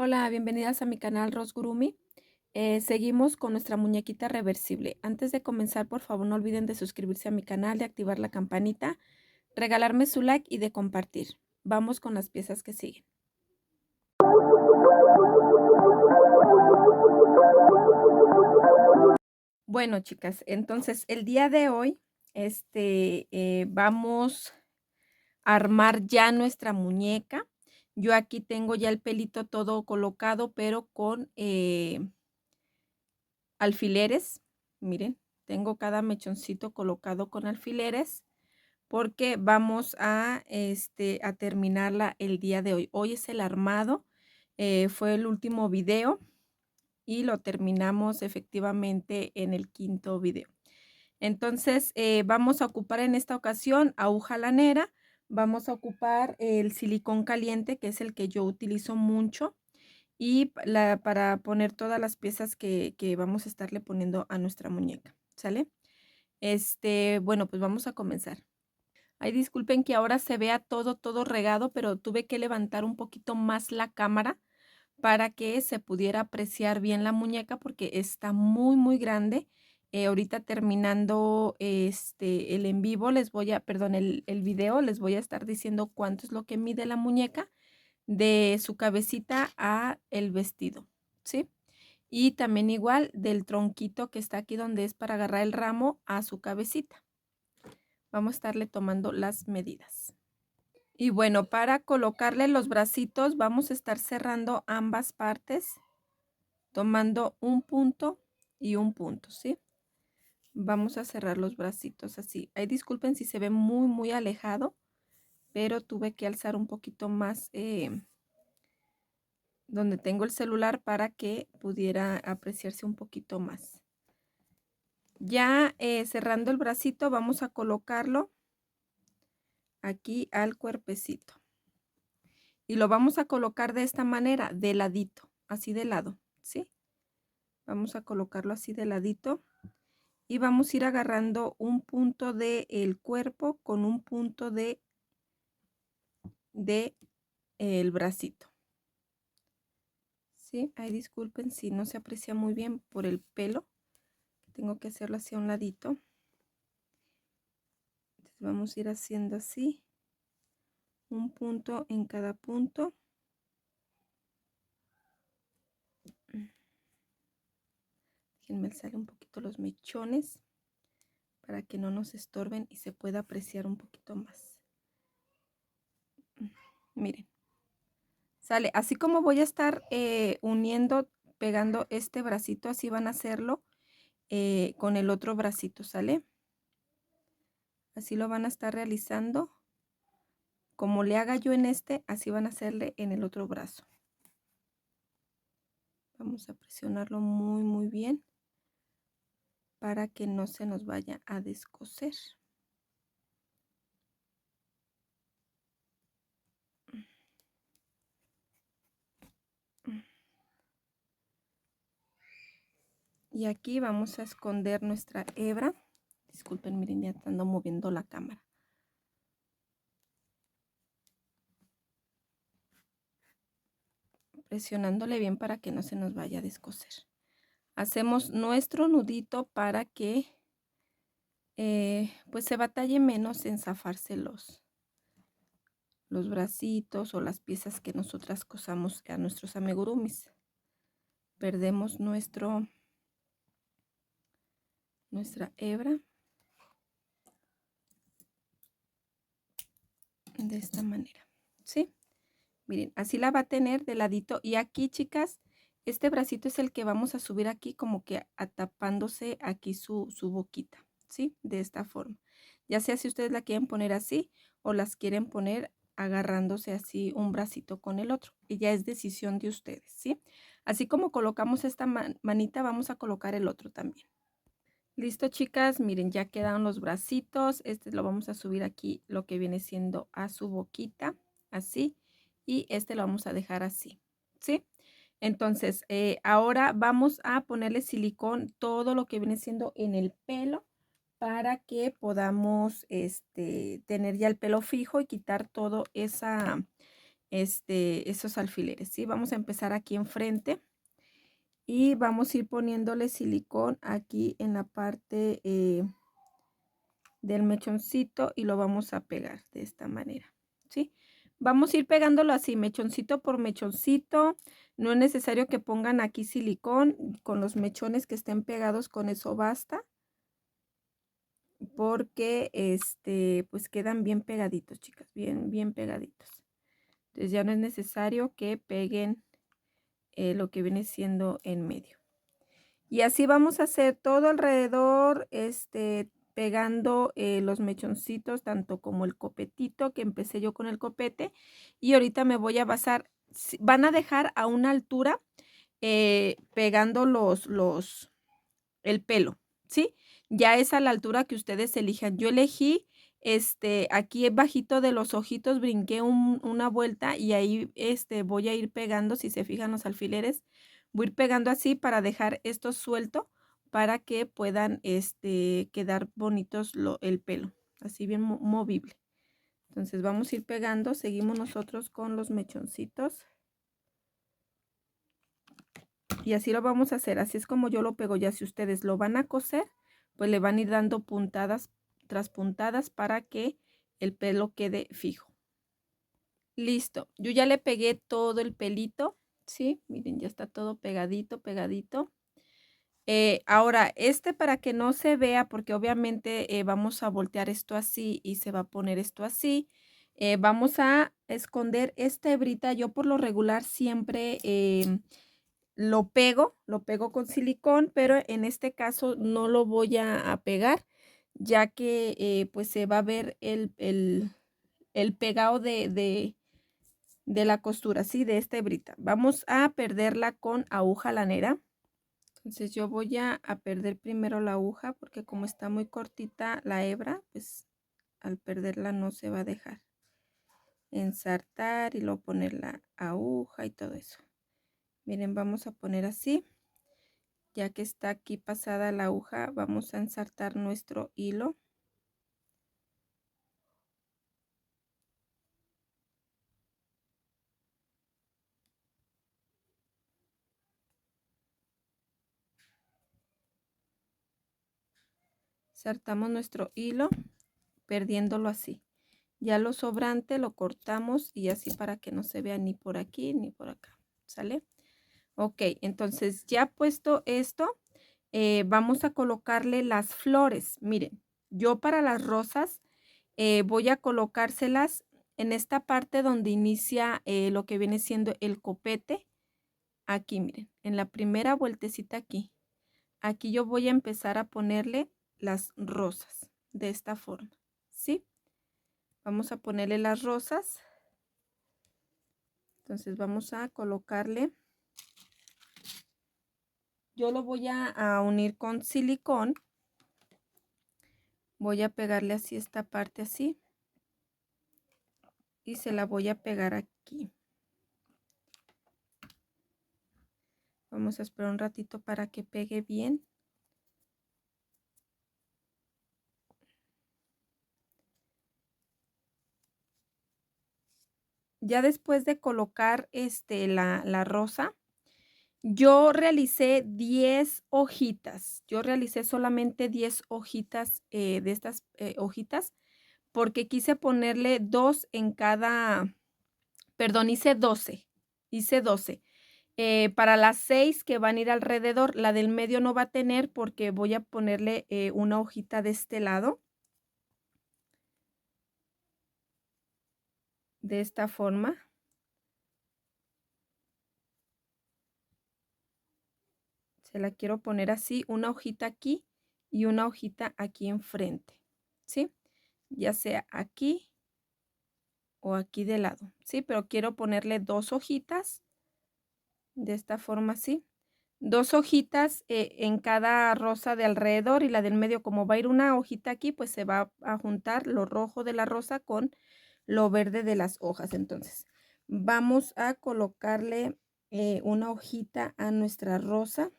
Hola, bienvenidas a mi canal Rosgurumi. Seguimos con nuestra muñequita reversible. Antes de comenzar, por favor, no olviden de suscribirse a mi canal, de activar la campanita, regalarme su like y de compartir. Vamos con las piezas que siguen. Bueno, chicas, entonces el día de hoy vamos a armar ya nuestra muñeca. Yo aquí tengo ya el pelito todo colocado, pero con alfileres. Miren, tengo cada mechoncito colocado con alfileres porque vamos a terminarla el día de hoy. Hoy es el armado, fue el último video y lo terminamos efectivamente en el quinto video. Entonces vamos a ocupar en esta ocasión aguja lanera, vamos a ocupar el silicón caliente, que es el que yo utilizo mucho, y para poner todas las piezas que vamos a estarle poniendo a nuestra muñeca, ¿sale? Bueno, pues vamos a comenzar. Ay, disculpen que ahora se vea todo regado, pero tuve que levantar un poquito más la cámara para que se pudiera apreciar bien la muñeca porque está muy grande. Ahorita terminando el en vivo les voy a, perdón, el video, les voy a estar diciendo cuánto es lo que mide la muñeca de su cabecita a el vestido, ¿sí? Y también igual del tronquito que está aquí donde es para agarrar el ramo a su cabecita. Vamos a estarle tomando las medidas. Y bueno, para colocarle los bracitos vamos a estar cerrando ambas partes, tomando un punto y un punto, ¿sí? Vamos a cerrar los bracitos así. Ay, disculpen si se ve muy alejado, pero tuve que alzar un poquito más donde tengo el celular para que pudiera apreciarse un poquito más. Ya cerrando el bracito vamos a colocarlo aquí al cuerpecito. Y lo vamos a colocar de esta manera, de ladito, así de lado, ¿sí? Vamos a colocarlo así de ladito. Y vamos a ir agarrando un punto del cuerpo con un punto de el bracito. ¿Sí? Ahí disculpen si no se aprecia muy bien por el pelo. Tengo que hacerlo hacia un ladito. Entonces vamos a ir haciendo así. Un punto en cada punto. Déjenme alzar un poquito los mechones para que no nos estorben y se pueda apreciar un poquito más. Miren. Sale, así como voy a estar uniendo, pegando este bracito, así van a hacerlo con el otro bracito, ¿sale? Así lo van a estar realizando. Como le haga yo en este, así van a hacerle en el otro brazo. Vamos a presionarlo muy bien para que no se nos vaya a descoser. Y aquí vamos a esconder nuestra hebra. Disculpen, miren, ya ando moviendo la cámara. Presionándole bien para que no se nos vaya a descoser. Hacemos nuestro nudito para que pues se batalle menos en zafarse los bracitos o las piezas que nosotras cosamos a nuestros amigurumis. Perdemos nuestra hebra de esta manera, ¿sí? Miren, así la va a tener de ladito. Y aquí, chicas, este bracito es el que vamos a subir aquí como que atapándose aquí su boquita, ¿sí? De esta forma. Ya sea si ustedes la quieren poner así o las quieren poner agarrándose así un bracito con el otro. Y ya es decisión de ustedes, ¿sí? Así como colocamos esta manita, vamos a colocar el otro también. Listo, chicas, miren, ya quedaron los bracitos. Este lo vamos a subir aquí, lo que viene siendo a su boquita, así. Y este lo vamos a dejar así, ¿sí? Entonces, ahora vamos a ponerle silicón todo lo que viene siendo en el pelo para que podamos tener ya el pelo fijo y quitar todo esos alfileres, ¿sí? Vamos a empezar aquí enfrente y vamos a ir poniéndole silicón aquí en la parte del mechoncito y lo vamos a pegar de esta manera, ¿sí? Vamos a ir pegándolo así, mechoncito por mechoncito. No es necesario que pongan aquí silicón, con los mechones que estén pegados, con eso basta. Porque pues quedan bien pegaditos, chicas, bien pegaditos. Entonces ya no es necesario que peguen lo que viene siendo en medio. Y así vamos a hacer todo alrededor, pegando los mechoncitos, tanto como el copetito, que empecé yo con el copete. Y ahorita me voy a basar, van a dejar a una altura pegando el pelo, ¿sí? Ya es a la altura que ustedes elijan. Yo elegí, aquí bajito de los ojitos, brinqué una vuelta y ahí, voy a ir pegando, si se fijan los alfileres, voy a ir pegando así para dejar esto suelto para que puedan, quedar bonitos el pelo, así bien movible. Entonces vamos a ir pegando, seguimos nosotros con los mechoncitos. Y así lo vamos a hacer, así es como yo lo pego. Ya si ustedes lo van a coser, pues le van a ir dando puntadas tras puntadas para que el pelo quede fijo. Listo, yo ya le pegué todo el pelito, ¿sí? Miren, ya está todo pegadito, pegadito. Ahora, para que no se vea, porque obviamente vamos a voltear esto así y se va a poner esto así. Vamos a esconder esta hebrita. Yo por lo regular siempre lo pego con silicón, pero en este caso no lo voy a pegar, ya que pues se va a ver el pegado de la costura, ¿sí? De esta hebrita. Vamos a perderla con aguja lanera. Entonces yo voy a perder primero la aguja porque como está muy cortita la hebra, pues al perderla no se va a dejar ensartar y luego poner la aguja y todo eso. Miren, vamos a poner así. Ya que está aquí pasada la aguja, vamos a ensartar nuestro hilo. Ensartamos nuestro hilo, perdiéndolo así. Ya lo sobrante lo cortamos y así para que no se vea ni por aquí ni por acá. ¿Sale? Ok, entonces ya puesto esto, vamos a colocarle las flores. Miren, yo para las rosas voy a colocárselas en esta parte donde inicia lo que viene siendo el copete. Aquí, miren, en la primera vueltecita aquí. Aquí yo voy a empezar a ponerle las rosas de esta forma, ¿sí? Vamos a ponerle las rosas. Entonces vamos a colocarle. Yo lo voy a unir con silicón. Voy a pegarle así esta parte así. Y se la voy a pegar aquí. Vamos a esperar un ratito para que pegue bien. Ya después de colocar la rosa, yo realicé 10 hojitas. Yo realicé solamente 10 hojitas de estas hojitas porque quise ponerle 2 en cada, perdón, hice 12. Hice 12. Para las 6 que van a ir alrededor, la del medio no va a tener porque voy a ponerle una hojita de este lado. De esta forma. Se la quiero poner así, una hojita aquí y una hojita aquí enfrente, ¿sí? Ya sea aquí o aquí de lado, ¿sí? Pero quiero ponerle 2 hojitas de esta forma así. 2 hojitas en cada rosa de alrededor y la del medio, como va a ir una hojita aquí, pues se va a juntar lo rojo de la rosa con lo verde de las hojas. Entonces, vamos a colocarle una hojita a nuestra rosa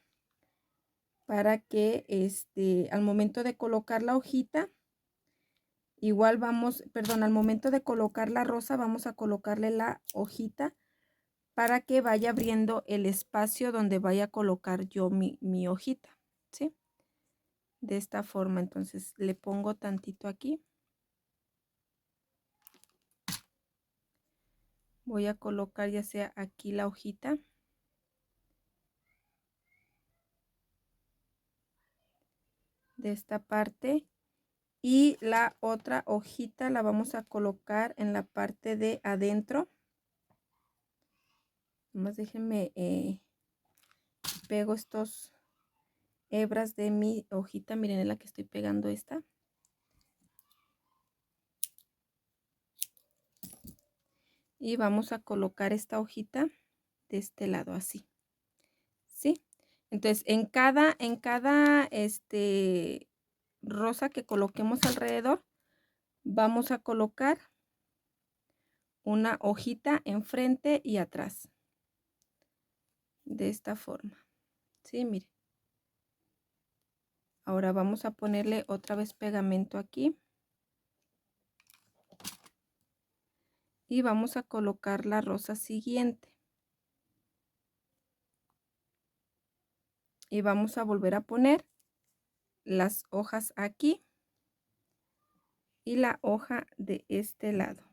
para que al momento de colocar la hojita Igual vamos, perdón, al momento de colocar la rosa, vamos a colocarle la hojita para que vaya abriendo el espacio donde vaya a colocar yo mi hojita, ¿sí? De esta forma, entonces le pongo tantito aquí. Voy a colocar ya sea aquí la hojita. De esta parte. Y la otra hojita la vamos a colocar en la parte de adentro. Nomás déjenme pego estos hebras de mi hojita. Miren, en la que estoy pegando esta. Y vamos a colocar esta hojita de este lado así. ¿Sí? Entonces, en cada rosa que coloquemos alrededor, vamos a colocar una hojita enfrente y atrás. De esta forma. ¿Sí? Miren. Ahora vamos a ponerle otra vez pegamento aquí. Y vamos a colocar la rosa siguiente. Y vamos a volver a poner las hojas aquí. Y la hoja de este lado.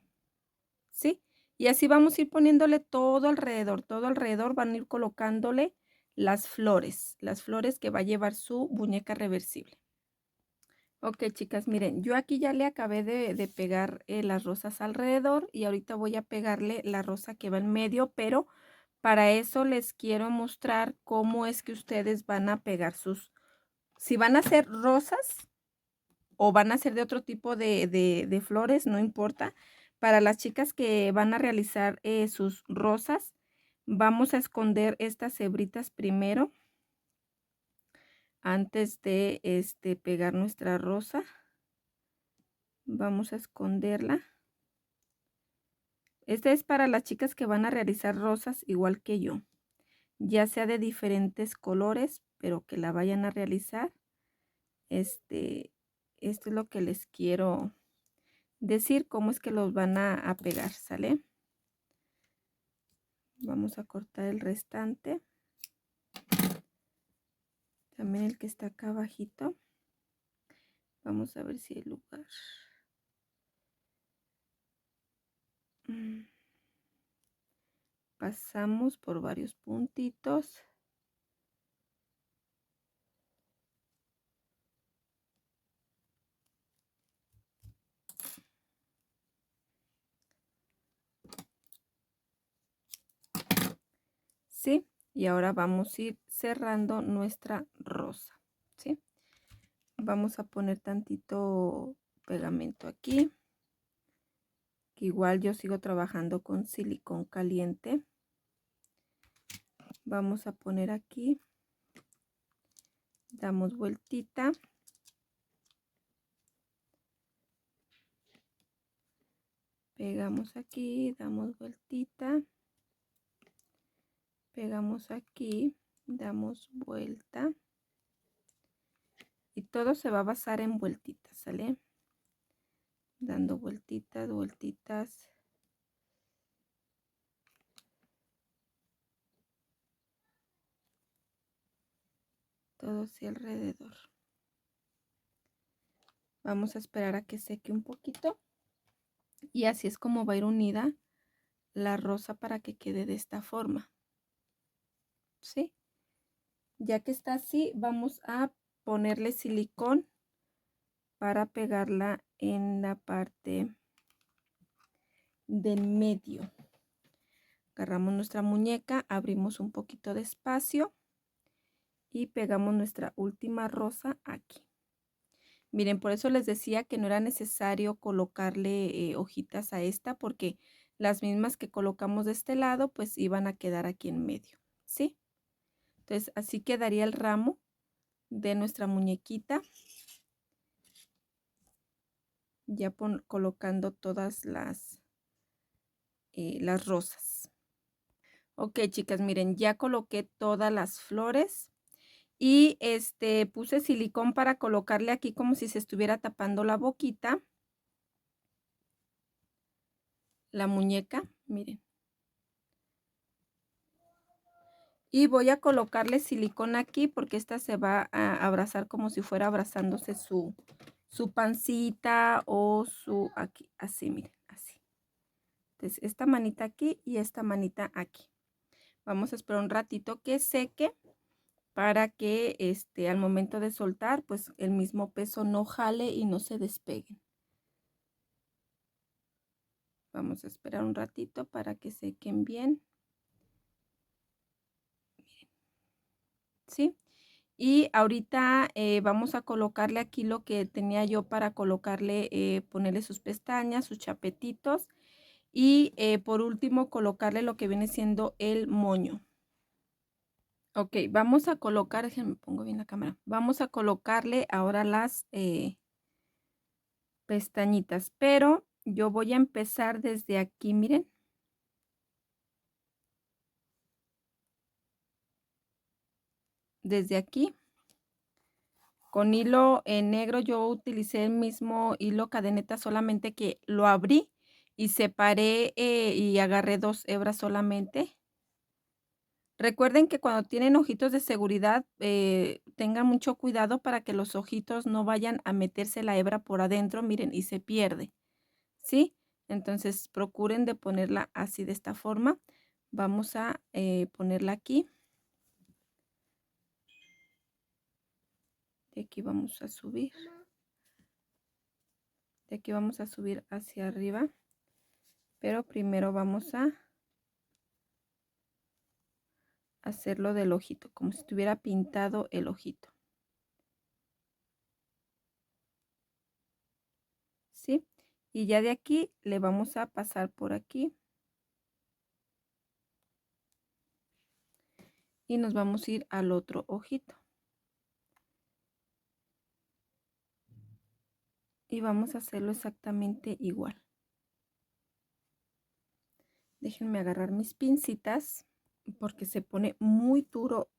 ¿Sí? Y así vamos a ir poniéndole todo alrededor. Todo alrededor van a ir colocándole las flores. Las flores que va a llevar su muñeca reversible. Ok, chicas, miren, yo aquí ya le acabé de pegar las rosas alrededor y ahorita voy a pegarle la rosa que va en medio, pero para eso les quiero mostrar cómo es que ustedes van a pegar si van a hacer rosas o van a hacer de otro tipo de flores, no importa. Para las chicas que van a realizar sus rosas, vamos a esconder estas hebritas primero antes de pegar nuestra rosa. Vamos a esconderla. Este es para las chicas que van a realizar rosas igual que yo, ya sea de diferentes colores, pero que la vayan a realizar. Esto es lo que les quiero decir, cómo es que los van a pegar, ¿sale? Vamos a cortar el restante. También el que está acá abajito. Vamos a ver si hay lugar. Pasamos por varios puntitos. ¿Sí? Y ahora vamos a ir cerrando nuestra rosa, ¿sí? Vamos a poner tantito pegamento aquí. Que igual yo sigo trabajando con silicón caliente. Vamos a poner aquí. Damos vueltita. Pegamos aquí, damos vueltita. Pegamos aquí, damos vuelta. Y todo se va a basar en vueltitas, ¿sale? Dando vueltitas, vueltitas. Todo hacia alrededor. Vamos a esperar a que seque un poquito. Y así es como va a ir unida la rosa para que quede de esta forma. ¿Sí? Ya que está así, vamos a ponerle silicón para pegarla en la parte del medio. Agarramos nuestra muñeca, abrimos un poquito de espacio y pegamos nuestra última rosa aquí. Miren, por eso les decía que no era necesario colocarle hojitas a esta, porque las mismas que colocamos de este lado pues iban a quedar aquí en medio, ¿sí? Entonces así quedaría el ramo de nuestra muñequita, ya colocando todas las rosas. Ok, chicas, miren, ya coloqué todas las flores y puse silicón para colocarle aquí como si se estuviera tapando la boquita. la muñeca, miren. Y voy a colocarle silicona aquí porque esta se va a abrazar como si fuera abrazándose su pancita o su aquí, así, miren, así. Entonces, esta manita aquí y esta manita aquí. Vamos a esperar un ratito que seque para que al momento de soltar, pues el mismo peso no jale y no se despeguen. Vamos a esperar un ratito para que sequen bien. ¿Sí? Y ahorita vamos a colocarle aquí lo que tenía yo para colocarle, ponerle sus pestañas, sus chapetitos. Y por último colocarle lo que viene siendo el moño. Ok, vamos a colocar, déjenme pongo bien la cámara. Vamos a colocarle ahora las pestañitas, pero yo voy a empezar desde aquí, miren. Desde aquí. Con hilo negro yo utilicé el mismo hilo cadeneta, solamente que lo abrí y separé y agarré 2 hebras solamente. Recuerden que cuando tienen ojitos de seguridad, tengan mucho cuidado para que los ojitos no vayan a meterse la hebra por adentro, miren, y se pierde, ¿sí? Entonces procuren de ponerla así de esta forma. Vamos a ponerla aquí. De aquí vamos a subir. De aquí vamos a subir hacia arriba. Pero primero vamos a hacerlo del ojito, como si estuviera pintado el ojito. ¿Sí? Y ya de aquí le vamos a pasar por aquí. Y nos vamos a ir al otro ojito. Y vamos a hacerlo exactamente igual. Déjenme agarrar mis pincitas porque se pone muy duro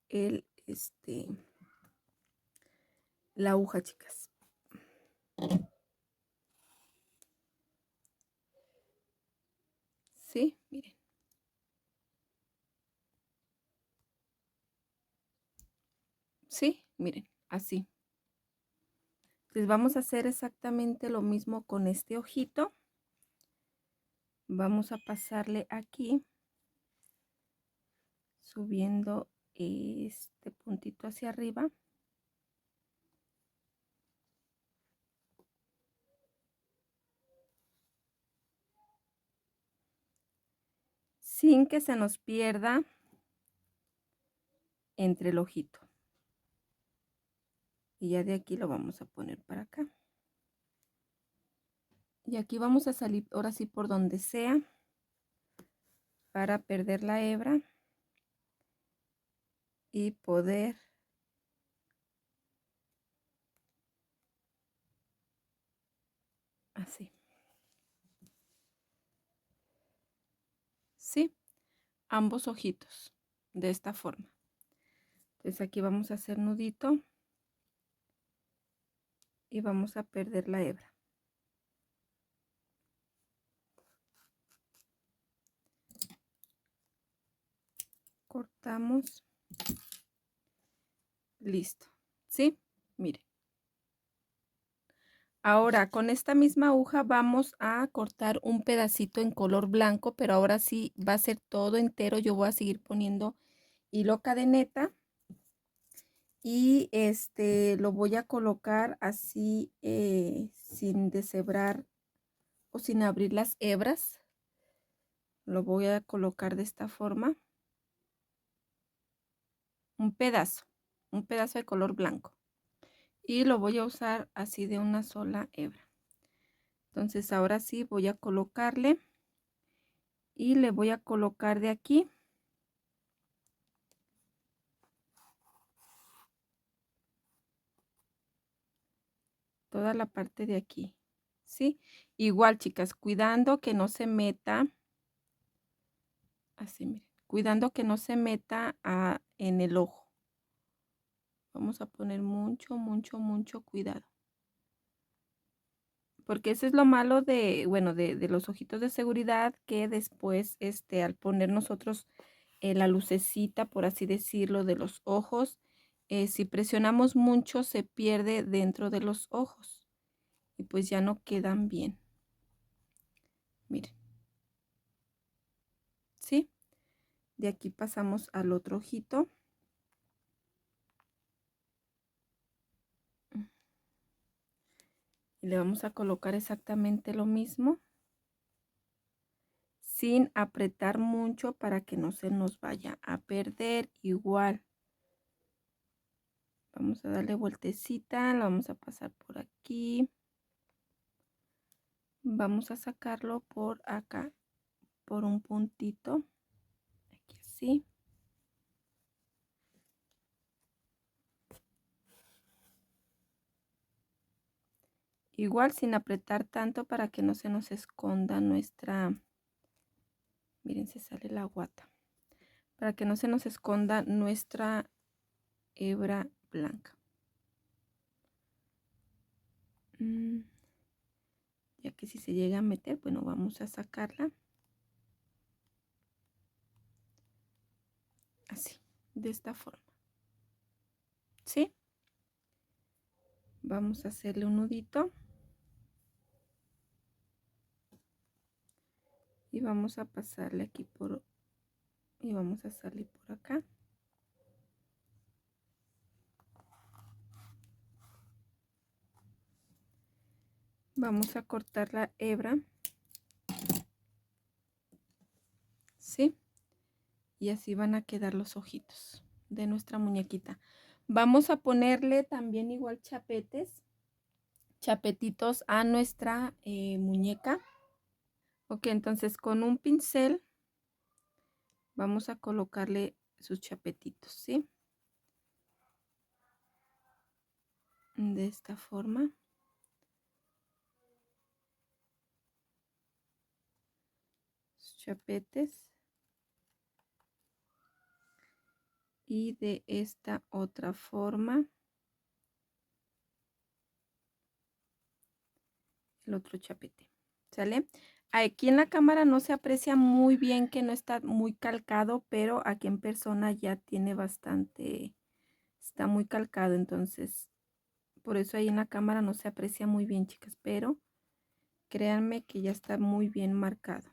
la aguja, chicas. Sí, miren. Sí, miren, así. Entonces vamos a hacer exactamente lo mismo con este ojito. Vamos a pasarle aquí, subiendo este puntito hacia arriba. Sin que se nos pierda entre el ojito. Y ya de aquí lo vamos a poner para acá. Y aquí vamos a salir ahora sí por donde sea para perder la hebra y poder así. ¿Sí? Ambos ojitos de esta forma. Entonces aquí vamos a hacer nudito y vamos a perder la hebra. Cortamos. Listo. ¿Sí? Miren. Ahora con esta misma aguja vamos a cortar un pedacito en color blanco, pero ahora sí va a ser todo entero. Yo voy a seguir poniendo hilo cadeneta y lo voy a colocar así sin deshebrar o sin abrir las hebras. Lo voy a colocar de esta forma. Un pedazo de color blanco. Y lo voy a usar así de una sola hebra. Entonces ahora sí voy a colocarle y le voy a colocar de aquí toda la parte de aquí, ¿sí? Igual, chicas, cuidando que no se meta, así, miren, cuidando que no se meta en el ojo. Vamos a poner mucho, mucho, mucho cuidado. Porque eso es lo malo de, bueno, de los ojitos de seguridad, que después, al poner nosotros la lucecita, por así decirlo, de los ojos, si presionamos mucho se pierde dentro de los ojos y pues ya no quedan bien. Miren, ¿sí? De aquí pasamos al otro ojito. Y le vamos a colocar exactamente lo mismo, sin apretar mucho para que no se nos vaya a perder. Igual vamos a darle vueltecita, la vamos a pasar por aquí, vamos a sacarlo por acá, por un puntito, aquí así. Igual sin apretar tanto para que no se nos esconda nuestra, miren, se sale la guata, para que no se nos esconda nuestra hebra blanca. Ya que si se llega a meter, bueno, vamos a sacarla así, de esta forma. ¿Sí? Vamos a hacerle un nudito y vamos a pasarle aquí por, y vamos a salir por acá. Vamos a cortar la hebra, ¿sí? Y así van a quedar los ojitos de nuestra muñequita. Vamos a ponerle también igual chapetitos a nuestra muñeca. Ok, entonces con un pincel vamos a colocarle sus chapetitos, ¿sí? De esta forma. Sus chapetes. Y de esta otra forma el otro chapete, ¿sale? Aquí en la cámara no se aprecia muy bien, que no está muy calcado, pero aquí en persona ya tiene bastante, está muy calcado, entonces por eso ahí en la cámara no se aprecia muy bien, chicas, pero créanme que ya está muy bien marcado.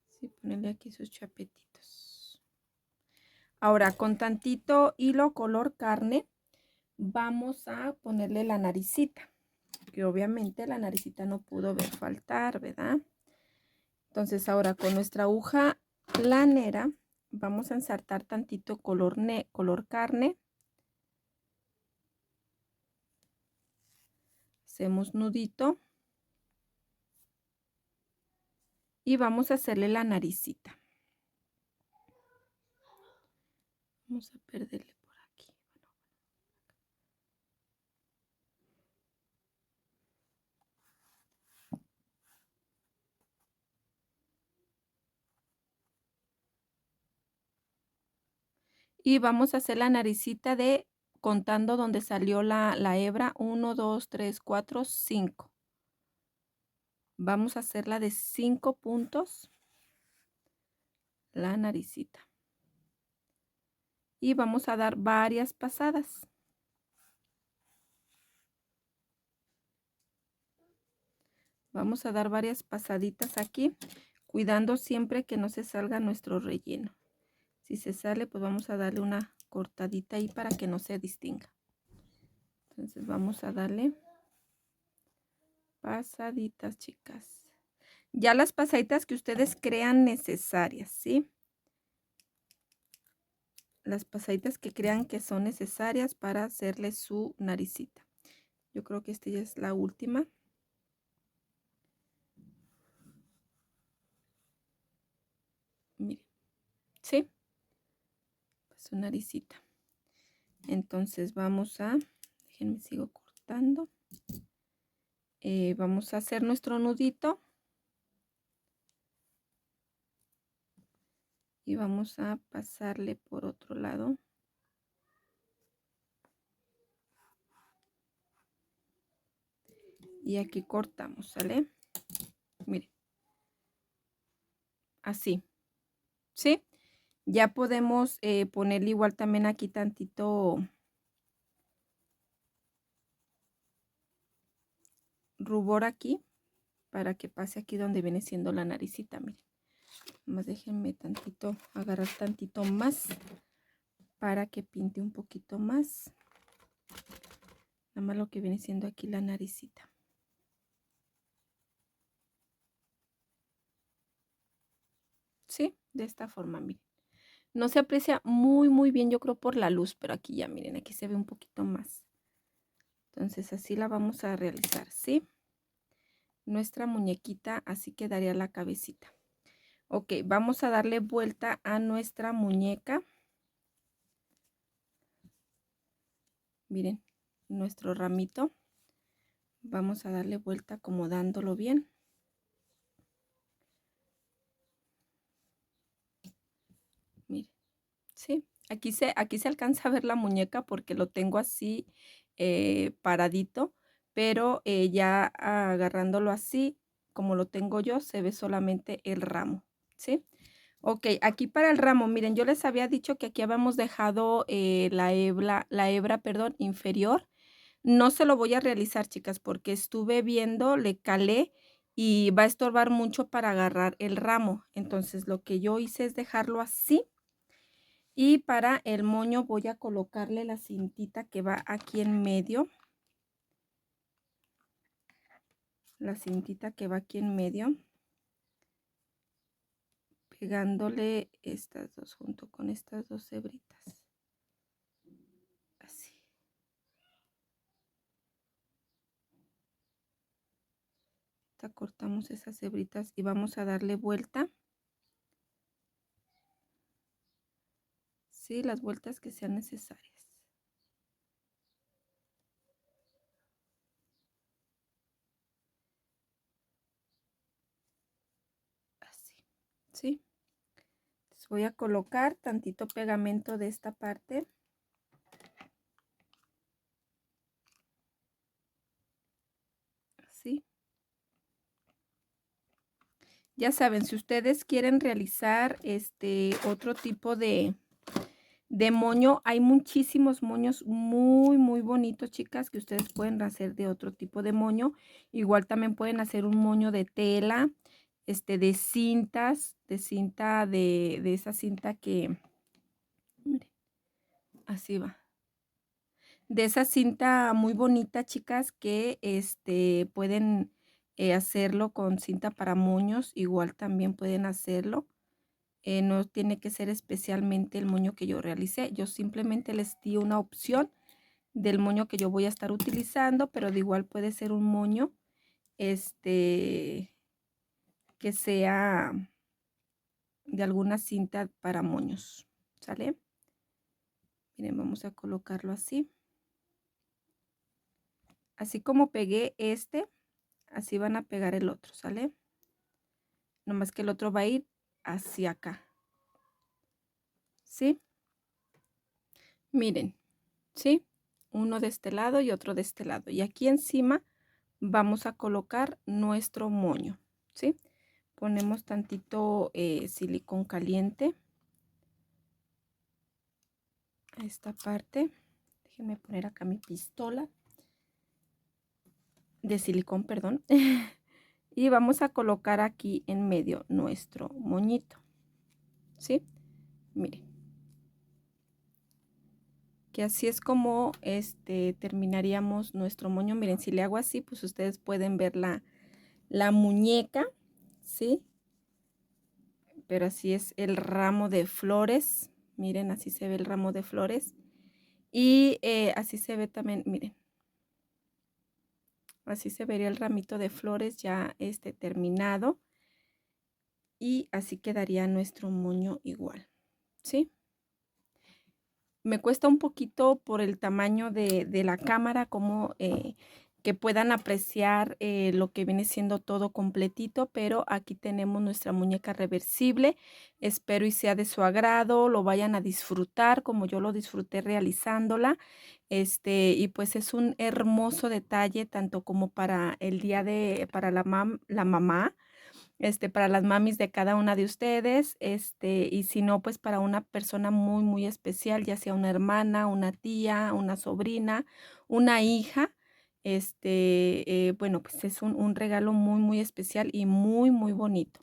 Sí, ponerle aquí sus chapetitos. Ahora con tantito hilo color carne vamos a ponerle la naricita, que obviamente la naricita no pudo ver faltar, ¿verdad? Entonces ahora con nuestra aguja planera vamos a ensartar tantito color carne. Hacemos nudito. Y vamos a hacerle la naricita. Vamos a perderle por aquí. Y vamos a hacer la naricita de contando donde salió la hebra. 1, 2, 3, 4, 5. Vamos a hacerla de 5 puntos. La naricita. Y vamos a dar varias pasadas. Vamos a dar varias pasaditas aquí, cuidando siempre que no se salga nuestro relleno. Si se sale, pues vamos a darle una cortadita ahí para que no se distinga. Entonces vamos a darle pasaditas, chicas. Ya las pasaditas que ustedes crean necesarias, ¿sí? Las pasaditas que crean que son necesarias para hacerle su naricita. Yo creo que esta ya es la última. Miren, ¿sí? Su naricita. Entonces vamos a, déjenme sigo cortando. Vamos a hacer nuestro nudito. Y vamos a pasarle por otro lado. y aquí cortamos, ¿sale? Miren, así, ¿sí? Ya podemos ponerle igual también aquí tantito rubor aquí, para que pase aquí donde viene siendo la naricita, miren. Más déjenme tantito, agarrar tantito más, para que pinte un poquito más. Nada más lo que viene siendo aquí la naricita. ¿Sí? De esta forma, miren. No se aprecia muy bien, yo creo, por la luz, pero aquí ya, miren, aquí se ve un poquito más. Entonces, así la vamos a realizar, ¿sí? Nuestra muñequita, así quedaría la cabecita. Ok, vamos a darle vuelta a nuestra muñeca. Miren, nuestro ramito. Vamos a darle vuelta acomodándolo bien. Miren, ¿sí? Aquí se alcanza a ver la muñeca porque lo tengo así paradito, pero ya agarrándolo así, como lo tengo yo, se ve solamente el ramo, ¿sí? Ok, aquí para el ramo, miren, yo les había dicho que aquí habíamos dejado la hebra, perdón, inferior. No se lo voy a realizar, chicas, porque estuve viendo, le calé y va a estorbar mucho para agarrar el ramo. Entonces, lo que yo hice es dejarlo así. Y para el moño voy a colocarle la cintita que va aquí en medio. La cintita que va aquí en medio. Pegándole estas dos junto con estas dos hebritas. Así. Cortamos esas hebritas y vamos a darle vuelta. Sí, las vueltas que sean necesarias. Así, ¿sí? Entonces voy a colocar tantito pegamento de esta parte. Así. Ya saben, si ustedes quieren realizar otro tipo de moño, hay muchísimos moños muy bonitos, chicas, que ustedes pueden hacer de otro tipo de moño. Igual también pueden hacer un moño de tela, de cintas, de cinta, de esa cinta que, miren, así va. De esa cinta muy bonita, chicas, que pueden hacerlo con cinta para moños, igual también pueden hacerlo. No tiene que ser especialmente el moño que yo realicé. Yo simplemente les di una opción del moño que yo voy a estar utilizando, pero de igual puede ser un moño que sea de alguna cinta para moños, ¿sale? Miren, vamos a colocarlo así. Así como pegué así van a pegar el otro, ¿sale? Nomás que el otro va a ir hacia acá, ¿sí? Miren, ¿sí? Uno de este lado y otro de este lado. Y aquí encima vamos a colocar nuestro moño, ¿sí? Ponemos tantito silicón caliente a esta parte. Déjenme poner acá mi pistola de silicón, perdón. Y vamos a colocar aquí en medio nuestro moñito, ¿sí? Miren. Que así es como terminaríamos nuestro moño. Miren, si le hago así, pues ustedes pueden ver la muñeca, ¿sí? Pero así es el ramo de flores. Miren, así se ve el ramo de flores. Y así se ve también, miren. Así se vería el ramito de flores ya terminado. Y así quedaría nuestro moño igual, ¿sí? Me cuesta un poquito por el tamaño de la cámara, como que puedan apreciar lo que viene siendo todo completito, pero aquí tenemos nuestra muñeca reversible. Espero y sea de su agrado, lo vayan a disfrutar como yo lo disfruté realizándola. Y pues es un hermoso detalle, tanto como para el día para la mamá, para las mamis de cada una de ustedes, y si no, pues para una persona muy, muy especial, ya sea una hermana, una tía, una sobrina, una hija. Bueno, pues es un regalo muy, muy especial y muy, muy bonito.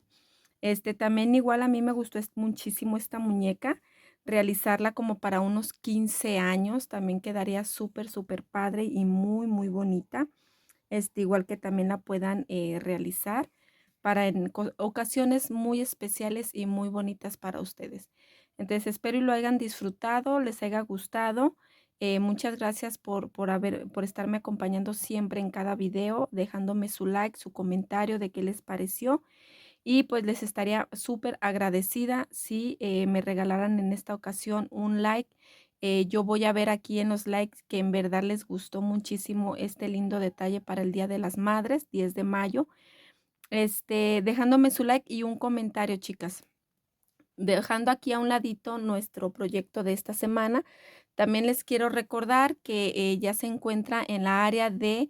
También igual a mí me gustó muchísimo esta muñeca, realizarla como para unos 15 años, también quedaría súper, súper padre y muy, muy bonita. Igual que también la puedan realizar para en ocasiones muy especiales y muy bonitas para ustedes. Entonces espero y lo hayan disfrutado, les haya gustado. Muchas gracias por estarme acompañando siempre en cada video, dejándome su like, su comentario de qué les pareció. Y pues les estaría súper agradecida si me regalaran en esta ocasión un like. Yo voy a ver aquí en los likes que en verdad les gustó muchísimo este lindo detalle para el Día de las Madres, 10 de mayo. Dejándome su like y un comentario, chicas. Dejando aquí a un ladito nuestro proyecto de esta semana, también les quiero recordar que ya se encuentra en la área de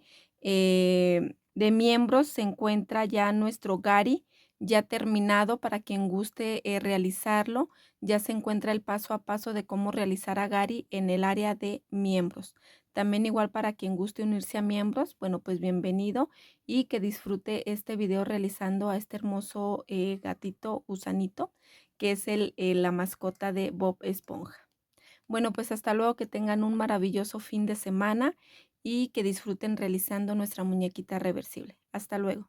miembros, se encuentra ya nuestro Gari ya terminado para quien guste realizarlo. Ya se encuentra el paso a paso de cómo realizar a Gary en el área de miembros. También igual para quien guste unirse a miembros, bueno, pues bienvenido y que disfrute este video realizando a este hermoso gatito gusanito que es la mascota de Bob Esponja. Bueno, pues hasta luego, que tengan un maravilloso fin de semana y que disfruten realizando nuestra muñequita reversible. Hasta luego.